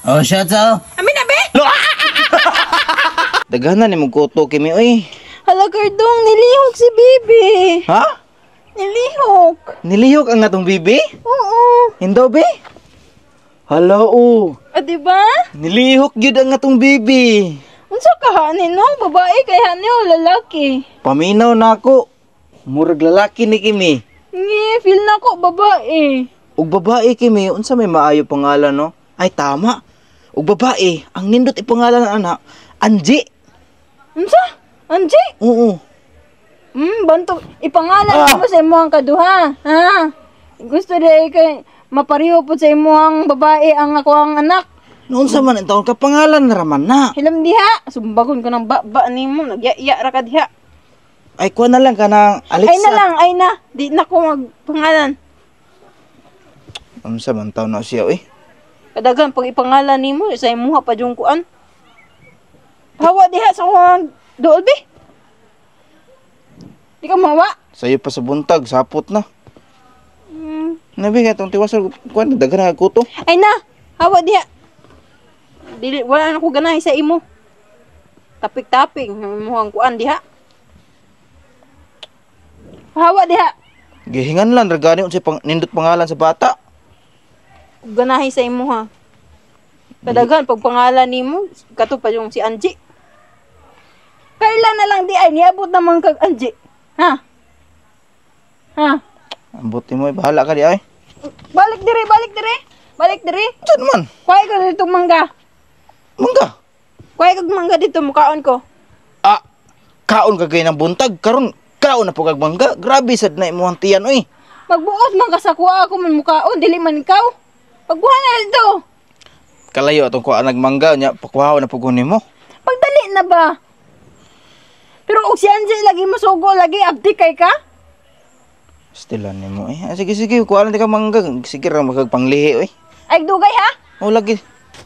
Oh, shots out. Amin na, be? Daghanan ni mong kuto kimi oy. Hala, Cardong, nilihok si Bibi. Ha? Nilihok. Nilihok ang atong bibi? Oo. Hindo be? Hala o. Ah, diba? Nilihok gyud ang atong bibi. Unsa ka hanin, no? Babae kay hanin o lalaki? Paminaw na ako. Murag lalaki ni kimi. Ngi, feel na ko babae. Ug babae kimi, unsa may maayo pangalan no? Ay tama. Ug babae, ang nindot ipangalan ng anak, Angie. Unsa? Angie? Oo. Banto. Ipangalan mo sa imuhang kaduha. Ha? Gusto di kay mapariho po sa imuhang babae ang ako ang anak. Noon sa man ang taon ka pangalan na raman na. Hilam diha. Sumbagon ko ng ba ni mo. Nagya-iya ra ka diha. Ay kuha na lang ka ng Alexa. Ay na lang, ay na. Di na ko magpangalan. Unsa man taon na siya eh. Kadagan pag ipangalan nimo sa imuha pa jung kuan. Hawa diha sa akong dool be. Di ka mawa. Sayo pa sa buntag, sapot na. Nabi nga itong tiwasal, kuwan, dagan na kuto. Ay na, hawa diha. Dili, wala na ko ganahay sa imo. Tapik-tapik, imuhang kuan diha. Hawa diha. Gihingan lang, ragani unsay nindot pangalan sa bata. Ganahay sa imuha. Kadagan, pag pangalan nimo, kato pa yung si Angie. Kailan na lang di ay, niabot naman kag Angie. Ha? Ha? Ambot mo, bahala ka di ay. Balik diri, balik diri. Balik diri. Saan man? Kuhay ka dito mangga. Mangga? Kuhay kag mangga dito, mukaon ko. Ah, kaon ka kayo ng buntag, karon kaon na po kag mangga. Grabe sad na imuhang tiyan, oy. Magbuot man ka sa kuha ako man mukaon, dili man ikaw. Pagbuha na dito. Kalayo atong kuha nagmangga, nya pakuhaw na pugunin mo. Pagdali na ba? Pero og si Angie lagi masugo, lagi abdi kay ka? Stilan ni mo eh. Sige, sige, kuha lang di ka mangga. Sige ra magagpanglihi, oy. Ay, dugay ha? O lagi.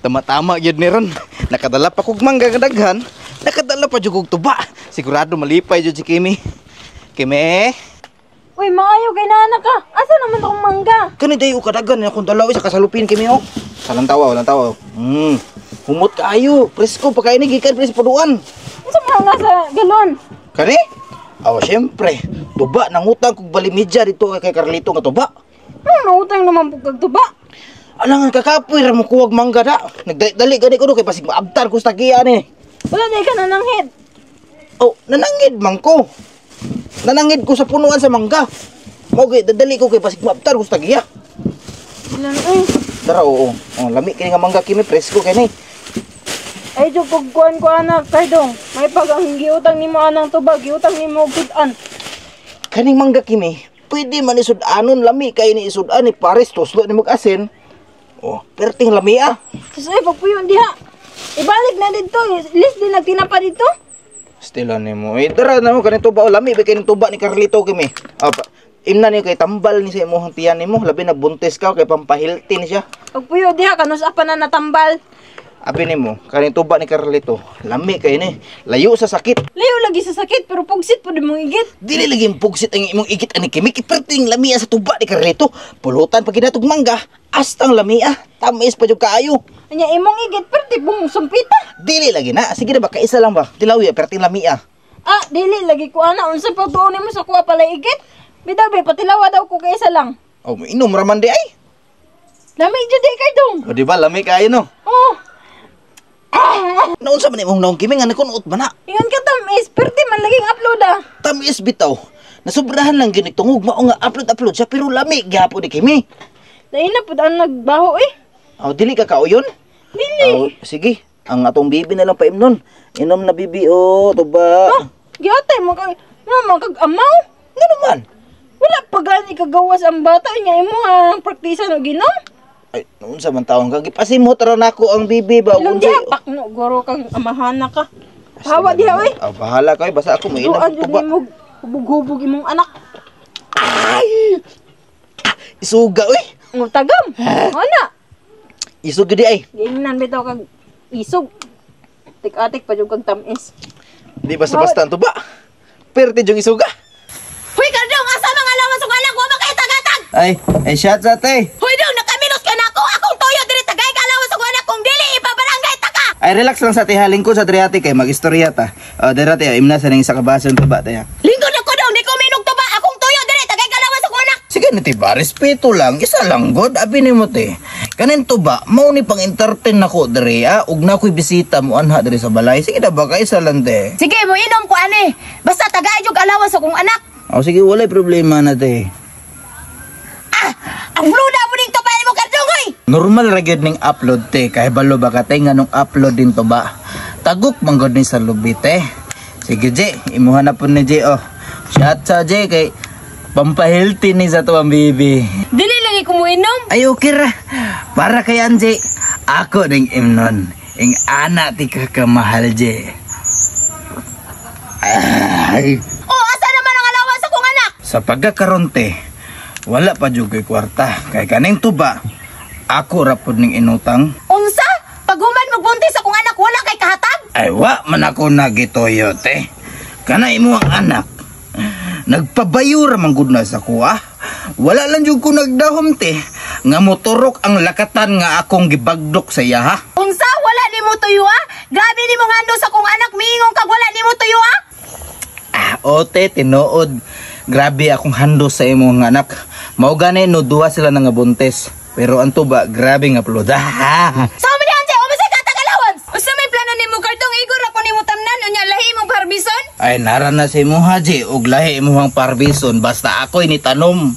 Tama-tama yun ni ron. Nakadala pa kog mangga kadaghan. Nakadala pa jud kog tuba. Sigurado malipay jud si Kimi. Kimi. Uy, maayo kay nana ka. Asa naman akong mangga? Kani dayo kadaghan akong dalaw sa kasalupin Kimi oh. Salang tawa, walang tawa. Humot kaayo. Presko pa kay ni gikan pres puduan. Unsa man nga sa galon? Kani? Aw, syempre. Tuba nangutang kog balimidya dito kay Carlito nga tuba. Nautang naman po kag tuba. Alangan kakapoy ra mo kuwag mangga da. Nagdali gani ko do kay pasig maabtar ko sa tagiya ni. Wala na ka nananghid. Oh, nanangid man ko. Nanangid ko sa punuan sa mangga. Mo gid dadali ko kay pasig maabtar ko sa tagiya. Ilan eh. Dara oo. Oh, lami kini nga mangga Kimi presko kay ni. Ay, jukog kuan ko anak, Cardong. May pag ang giutang nimo anang tubag, giutang nimo kudan. Kaning mangga Kimi, pwede man isud-anon lami kay ni isud-an ni pares toslo ni mag-asin. Oh, perting lami ah. Susoy, pagpuyon diha. Ibalik na dito, list din nagtinapa dito. Stilan nimo. Eh, dara na mo kaning tuba o lami ba kay ning tuba ni Carlito Kimi. Imna ni kay tambal ni sa imong tiyan nimo, labi na buntis ka kay pampahilti ni siya. Pagpuyo diha kanus pa na natambal. Abi nimo, kaning tuba ni Carlito, lami kay ni. Layo sa sakit. Layo lagi sa sakit pero pugsit pud mong igit. Dili lagi pugsit ang imong igit ani Kimi, perting lami sa tuba ni Carlito. Pulutan pag kinatog mangga, astang lami tamis pa jud kaayo. Anya imong igit perti bung sumpita. Dili lagi na, sige na ba kaisa lang ba? Tilawi perting lami Ah, dili lagi ko ana unsa pa tuon nimo sa kuha pala igit? Bitaw be patilawa daw ko kaysa lang. Oh, inom raman di ay. Lami jud di kay dong. O di ba lami kaayo no? Oh. Naunsa man imong naong Kimi nga nakunot ba na? Ingon ka tamis, perti man laging upload ah. Tamis bitaw. Nasubrahan lang gini tungog mao nga upload siya pero lami gyapon ni Kimi. Dahil na po ang nagbaho eh. Oh, dili ka kauyon? Dili. Oh, sige. Ang atong bibi na lang paimnon. Inom na bibi o tuba. Giyatay mo kag amaw. Nga naman. Wala pa gani kagawas ang bata niya imo ang praktisa no ginom. Ay, unsa man taon ka gipasimot ra nako ang bibi ba Ilang diha pakno goro kang amahana ka. Hawa diha oy. Oh, bahala ka basta ako mainom Duan tuba. mo hubog-hubog imong anak. Ay! Isuga oy. Ngutagam. Ana. Isog gidi ay. Giingnan bitaw kag isog. Tik-atik pa jud kag tamis. Di basta-basta ang tuba. Perte jung isuga. Hoy Cardong, asa mga lawas ug anak wa makita-gatag. Ay shots ate. Hoy dong, nakaminos ka na ako. Akong toyo diri tagay ka lawas ug anak kung dili Ay relax lang sa tihaling ko sa Driati kay mag-istorya ta. Dirati imna sa ning isa ka baso tuba ta ya. Lingkod ako daw, di ko minog to ba? Akong tuyo, dire, tagay kalawas ako anak. Sige na ti ba, respeto lang, isa lang god, abi nimo te. Kanin tuba, mao ni pang entertain nako dire ug na ko'y bisita mo anha dire sa balay. Sige na ba kay isa lang te. Sige, mo inom ko ani. Basta tagay jud kalawas akong anak. Sige walay problema na te. Ang bluda mo ding tuba mo kardong oy. Normal ra gyud ning upload te kay balo ba ka te nganong upload din to ba. Tagok man gud ni sa lubit te. Sige Je, imuha na po ni Je oh. Shout sa Je kay pampahilti ni sa tuwang bibi. Dili lagi ko mo inom. Ay okay ra. Para kay Anje, ako ning imnon. Ing ana ti kakamahal Je. Ay. Oh, asa naman ang alawas akong anak? Sa pagkakaroon te, wala pa jud ko'y kwarta. Kay kaning tuba, ako ra pud ning inutang. Unsa? Pag human magbuntis akong anak, wala kay kahatag? Ay wa man ako nagitoyo te. Kana imo ang anak. Nagpabayura man gud na sa kuha. Wala lang jud ko nagdahom te nga motorok ang lakatan nga akong gibagdok sa iya ha. Unsa? Wala ni mo tuyo ah? Grabe ni mo ngando sa akong anak, miingong kag wala ni mo tuyo ah? Ote tinuod. Grabe akong hando sa imong anak. Mao gani no duha sila nga buntes. Pero ang tuba grabe nga ploda. Sama ni Anje, umasay ka allowance. Usa may plano nimo kartong igor ako nimo tamnan unya lahi imong parbison? Ay nara na si mo haji ug lahi imong parbison basta ako'y ni tanom.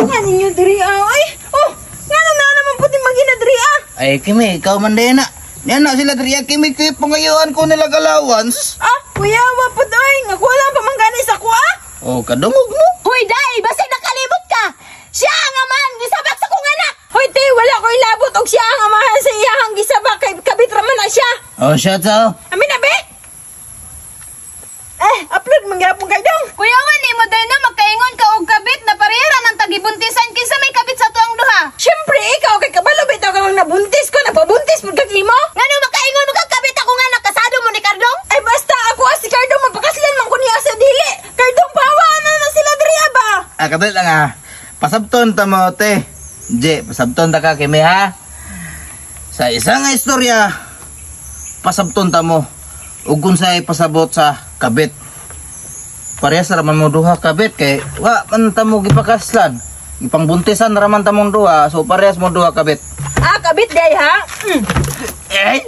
Nga ninyo diri ay. Oh, ngano na naman puti magina diri ah. Ay kimi ikaw man din na. Yan na sila diri kimi kay pangayuan ko nila allowance. Ah, kuya wapod ay, nga wala pa manggani sa kuha. Oh kadungog mo. Hoy dai, basta nakalibot ka. Siya ang amahan gisabak sa kong anak. Hoy te, wala ko ilabot og siya ang amahan sa iyang gisabak kay kabit ra man na siya. Oh shut up. Amin na be? Upload mangyapon kay dong. Kuya man ni mo dai na makaingon ka og kabit na parehara ng tagibuntisan kinsa may kabit sa tuang duha. Syempre ikaw kay kabalo bitaw ka nabuntis ko, napabuntis pud kag imo. Ngano makaingon mo kag kabit akong anak kasado mo ni Cardong? Ay basta ako si Cardong mapakaslan man ko niya sa dili. Cardong bawa na sila diri ba? Kadali lang ha. Pasabton ta mo te. Je, pasabton ta ka kimi ha. Sa isang istorya, pasabton ta mo. Ug kung sa'y pasabot sa kabit. Parehas raman mo duha kabit kay wa man ta mo gipakaslan. Ipangbuntisan raman ta mong duha, so parehas mo duha kabit. Ah, kabit day ha? Ay,